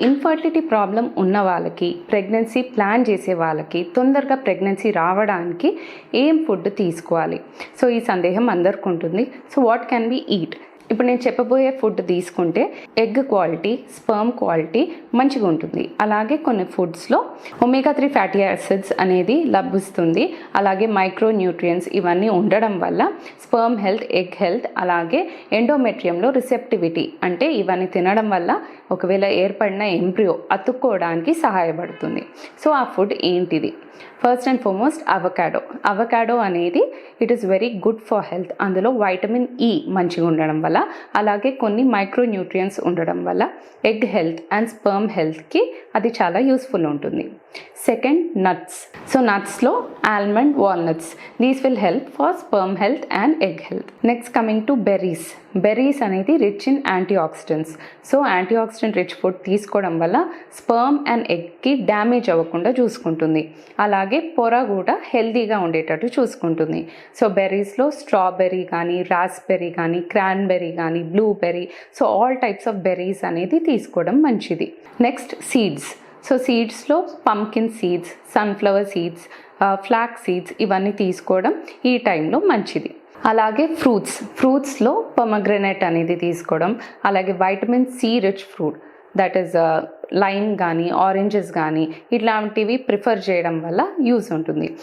Infertility problem ఉన్న వాళ్ళకి, pregnancy plan చేసే వాళ్ళకి తొందరగా ప్రెగ్నెన్సీ రావడానికి ఏం ఫుడ్ తీసుకోవాలి? సో ఈ సందేహం అందరికీ ఉంటుంది. So what can be eat? ఇప్పుడు నేను చెప్పబోయే ఫుడ్ తీసుకుంటే ఎగ్ క్వాలిటీ, స్పర్మ్ క్వాలిటీ మంచిగా ఉంటుంది. అలాగే కొన్ని ఫుడ్స్లో ఒమేగా 3 ఫ్యాటీ యాసిడ్స్ అనేది లభిస్తుంది. అలాగే మైక్రో న్యూట్రియంట్స్ ఇవన్నీ ఉండడం వల్ల స్పర్మ్ హెల్త్, ఎగ్ హెల్త్, అలాగే ఎండోమెట్రియంలో రిసెప్టివిటీ అంటే ఇవన్నీ తినడం వల్ల ఒకవేళ ఏర్పడిన ఎంబ్రియో అతుక్కోవడానికి సహాయపడుతుంది. సో ఆ ఫుడ్ ఏంటిది? ఫస్ట్ అండ్ ఫార్మోస్ట్ అవకాడో అనేది it is very good for health. అందులో వైటమిన్ ఈ మంచిగా ఉండడం వల్ల, అలాగే కొన్ని మైక్రో న్యూట్రియంట్స్ ఉండడం వల్ల ఎగ్ హెల్త్ అండ్ స్పర్మ్ హెల్త్కి అది చాలా యూస్ఫుల్ ఉంటుంది. Second, nuts. సో నట్స్లో almond, walnuts, these will help for sperm health and egg health. Next coming to berries అనేది rich in antioxidants. So antioxidant rich food తీసుకోవడం వల్ల sperm and ఎగ్కి damage అవ్వకుండా చూసుకుంటుంది. అలాగే పొర కూడా హెల్తీగా ఉండేటట్టు చూసుకుంటుంది. సో బెర్రీస్లో స్ట్రాబెర్రీ కానీ, రాస్బెర్రీ కానీ, క్రాన్బెర్రీ కానీ, blueberry, so all types of berries అనేది తీసుకోవడం మంచిది. Next, seeds. సో సీడ్స్లో pumpkin seeds, sunflower seeds, flax seeds ఇవన్నీ తీసుకోవడం ఈ టైంలో మంచిది. అలాగే ఫ్రూట్స్లో పొమగ్రెనేట్ అనేది తీసుకోవడం, అలాగే vitamin C rich fruit that is lime కానీ, ఆరెంజెస్ కానీ ఇట్లాంటివి ప్రిఫర్ చేయడం వల్ల యూస్ ఉంటుంది.